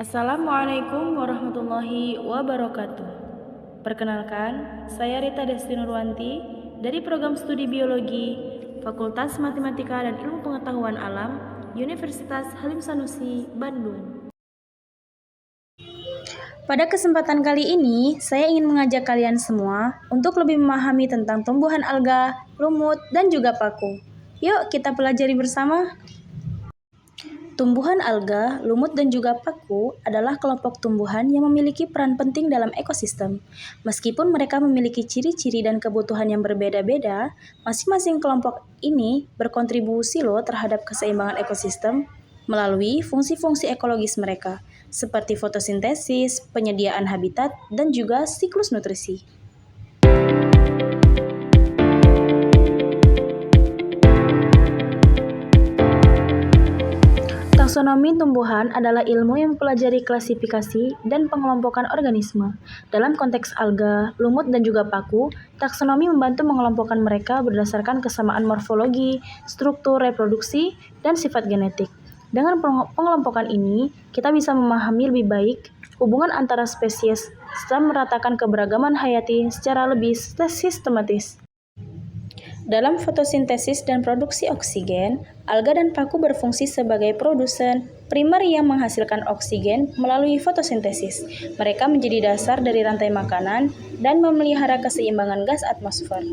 Assalamualaikum warahmatullahi wabarakatuh. Perkenalkan, saya Rita Desti Nurwanti dari Program Studi Biologi Fakultas Matematika dan Ilmu Pengetahuan Alam Universitas Halim Sanusi, Bandung. Pada kesempatan kali ini, saya ingin mengajak kalian semua untuk lebih memahami tentang tumbuhan alga, lumut, dan juga paku. Yuk kita pelajari bersama. Tumbuhan alga, lumut, dan juga paku adalah kelompok tumbuhan yang memiliki peran penting dalam ekosistem. Meskipun mereka memiliki ciri-ciri dan kebutuhan yang berbeda-beda, masing-masing kelompok ini berkontribusi terhadap keseimbangan ekosistem melalui fungsi-fungsi ekologis mereka, seperti fotosintesis, penyediaan habitat, dan juga siklus nutrisi. Taksonomi tumbuhan adalah ilmu yang mempelajari klasifikasi dan pengelompokan organisme. Dalam konteks alga, lumut, dan juga paku, taksonomi membantu mengelompokkan mereka berdasarkan kesamaan morfologi, struktur reproduksi, dan sifat genetik. Dengan pengelompokan ini, kita bisa memahami lebih baik hubungan antara spesies serta meratakan keberagaman hayati secara lebih sistematis. Dalam fotosintesis dan produksi oksigen, alga dan paku berfungsi sebagai produsen primer yang menghasilkan oksigen melalui fotosintesis. Mereka menjadi dasar dari rantai makanan dan memelihara keseimbangan gas atmosfer.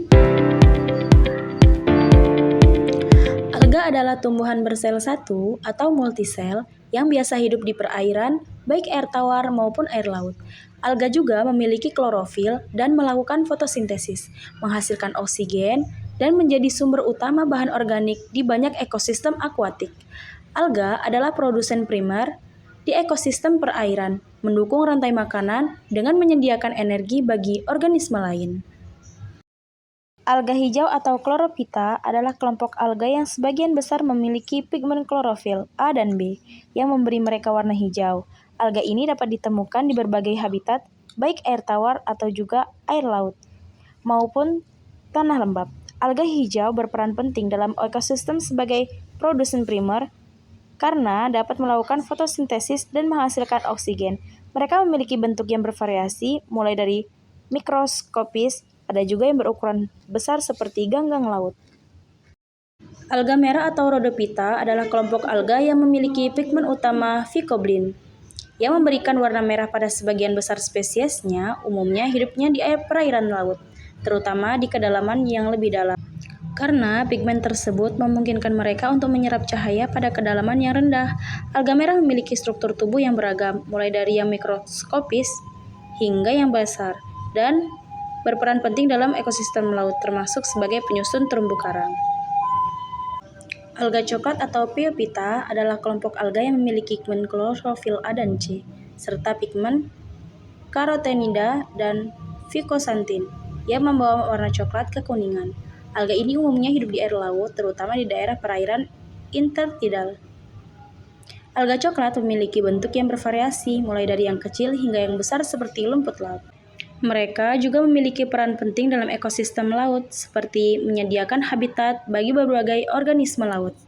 Alga adalah tumbuhan bersel satu atau multisel yang biasa hidup di perairan, baik air tawar maupun air laut. Alga juga memiliki klorofil dan melakukan fotosintesis, menghasilkan oksigen, dan menjadi sumber utama bahan organik di banyak ekosistem akuatik. Alga adalah produsen primer di ekosistem perairan, mendukung rantai makanan dengan menyediakan energi bagi organisme lain. Alga hijau atau Chlorophyta adalah kelompok alga yang sebagian besar memiliki pigmen klorofil A dan B yang memberi mereka warna hijau. Alga ini dapat ditemukan di berbagai habitat, baik air tawar atau juga air laut, maupun tanah lembab. Alga hijau berperan penting dalam ekosistem sebagai produsen primer karena dapat melakukan fotosintesis dan menghasilkan oksigen. Mereka memiliki bentuk yang bervariasi, mulai dari mikroskopis, ada juga yang berukuran besar seperti ganggang laut. Alga merah atau Rhodophyta adalah kelompok alga yang memiliki pigmen utama phycobilin, yang memberikan warna merah pada sebagian besar spesiesnya. Umumnya hidupnya di air perairan laut, terutama di kedalaman yang lebih dalam. Karena pigmen tersebut memungkinkan mereka untuk menyerap cahaya pada kedalaman yang rendah. Alga merah memiliki struktur tubuh yang beragam, mulai dari yang mikroskopis hingga yang besar, dan berperan penting dalam ekosistem laut, termasuk sebagai penyusun terumbu karang. Alga coklat atau Pheophyta adalah kelompok alga yang memiliki pigmen klorofil A dan C, serta pigmen karotenida dan phycoxanthin yang membawa warna coklat kekuningan. Alga ini umumnya hidup di air laut, terutama di daerah perairan intertidal. Alga coklat memiliki bentuk yang bervariasi, mulai dari yang kecil hingga yang besar seperti lumpur laut. Mereka juga memiliki peran penting dalam ekosistem laut, seperti menyediakan habitat bagi berbagai organisme laut.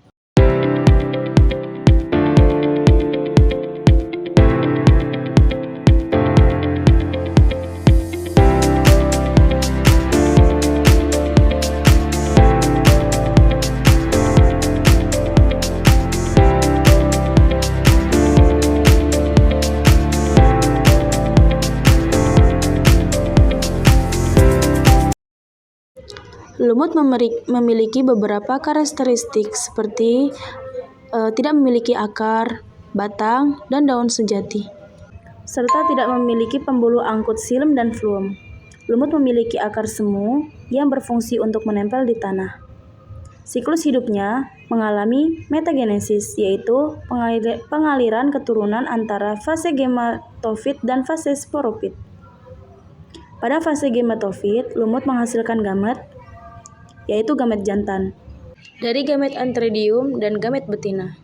Lumut memiliki beberapa karakteristik seperti tidak memiliki akar, batang, dan daun sejati, serta tidak memiliki pembuluh angkut xilem dan fluem. Lumut memiliki akar semu yang berfungsi untuk menempel di tanah. Siklus hidupnya mengalami metagenesis, yaitu pengaliran keturunan antara fase gematofit dan fase sporopit. Pada fase gematofit, lumut menghasilkan gamet, yaitu gamet jantan, dari gamet antheridium dan gamet betina.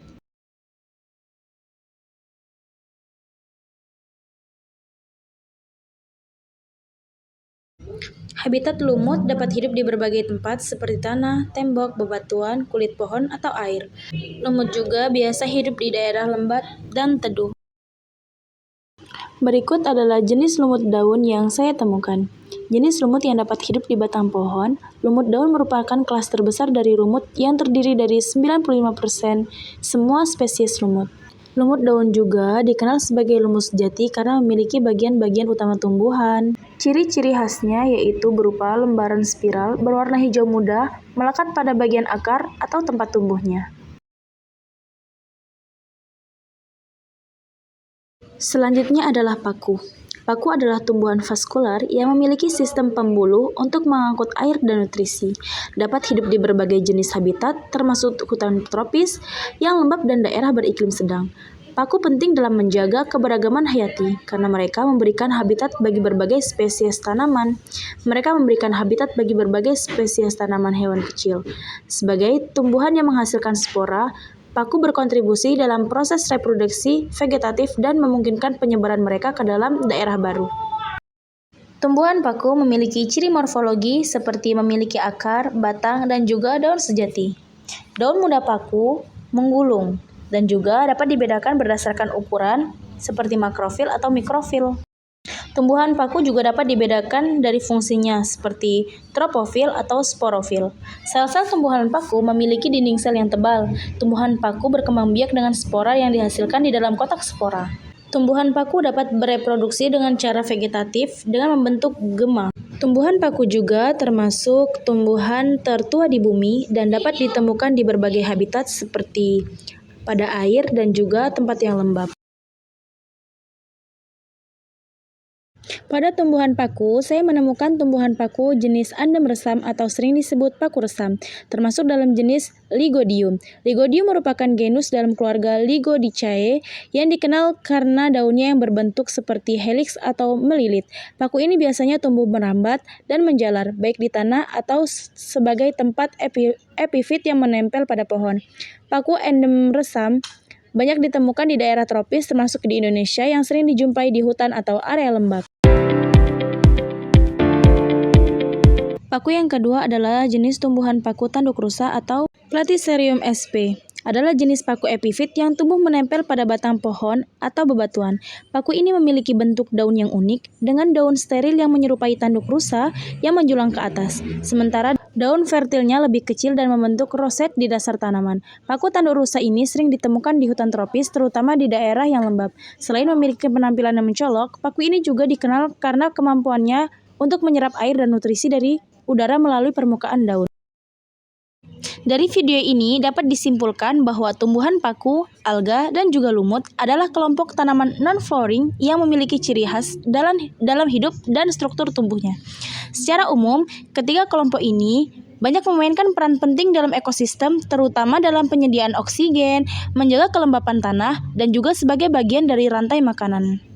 Habitat lumut dapat hidup di berbagai tempat seperti tanah, tembok, bebatuan, kulit pohon, atau air. Lumut juga biasa hidup di daerah lembab dan teduh. Berikut adalah jenis lumut daun yang saya temukan. Jenis lumut yang dapat hidup di batang pohon. Lumut daun merupakan kelas terbesar dari lumut yang terdiri dari 95% semua spesies lumut. Lumut daun juga dikenal sebagai lumut sejati karena memiliki bagian-bagian utama tumbuhan. Ciri-ciri khasnya yaitu berupa lembaran spiral berwarna hijau muda melekat pada bagian akar atau tempat tumbuhnya. Selanjutnya adalah paku. Paku adalah tumbuhan vaskular yang memiliki sistem pembuluh untuk mengangkut air dan nutrisi. Dapat hidup di berbagai jenis habitat, termasuk hutan tropis yang lembab dan daerah beriklim sedang. Paku penting dalam menjaga keberagaman hayati, karena mereka memberikan habitat bagi berbagai spesies tanaman. Mereka memberikan habitat bagi berbagai spesies tanaman hewan kecil. Sebagai tumbuhan yang menghasilkan spora, paku berkontribusi dalam proses reproduksi vegetatif dan memungkinkan penyebaran mereka ke dalam daerah baru. Tumbuhan paku memiliki ciri morfologi seperti memiliki akar, batang, dan juga daun sejati. Daun muda paku menggulung dan juga dapat dibedakan berdasarkan ukuran seperti makrofil atau mikrofil. Tumbuhan paku juga dapat dibedakan dari fungsinya seperti tropofil atau sporofil. Sel-sel tumbuhan paku memiliki dinding sel yang tebal. Tumbuhan paku berkembang biak dengan spora yang dihasilkan di dalam kotak spora. Tumbuhan paku dapat bereproduksi dengan cara vegetatif dengan membentuk gema. Tumbuhan paku juga termasuk tumbuhan tertua di bumi dan dapat ditemukan di berbagai habitat seperti pada air dan juga tempat yang lembab. Pada tumbuhan paku, saya menemukan tumbuhan paku jenis andem resam atau sering disebut paku resam, termasuk dalam jenis Lygodium. Lygodium merupakan genus dalam keluarga Lygodicaceae yang dikenal karena daunnya yang berbentuk seperti helix atau melilit. Paku ini biasanya tumbuh merambat dan menjalar, baik di tanah atau sebagai tempat epifit yang menempel pada pohon. Paku andem resam banyak ditemukan di daerah tropis termasuk di Indonesia yang sering dijumpai di hutan atau area lembab. Paku yang kedua adalah jenis tumbuhan paku tanduk rusa atau Platycerium sp. Adalah jenis paku epifit yang tumbuh menempel pada batang pohon atau bebatuan. Paku ini memiliki bentuk daun yang unik dengan daun steril yang menyerupai tanduk rusa yang menjulang ke atas. Sementara daun fertilnya lebih kecil dan membentuk roset di dasar tanaman. Paku tanduk rusa ini sering ditemukan di hutan tropis, terutama di daerah yang lembab. Selain memiliki penampilan yang mencolok, paku ini juga dikenal karena kemampuannya untuk menyerap air dan nutrisi dari udara melalui permukaan daun. Dari video ini dapat disimpulkan bahwa tumbuhan paku, alga, dan juga lumut adalah kelompok tanaman non-flowering yang memiliki ciri khas dalam hidup dan struktur tumbuhnya. Secara umum, ketiga kelompok ini banyak memainkan peran penting dalam ekosistem, terutama dalam penyediaan oksigen, menjaga kelembapan tanah, dan juga sebagai bagian dari rantai makanan.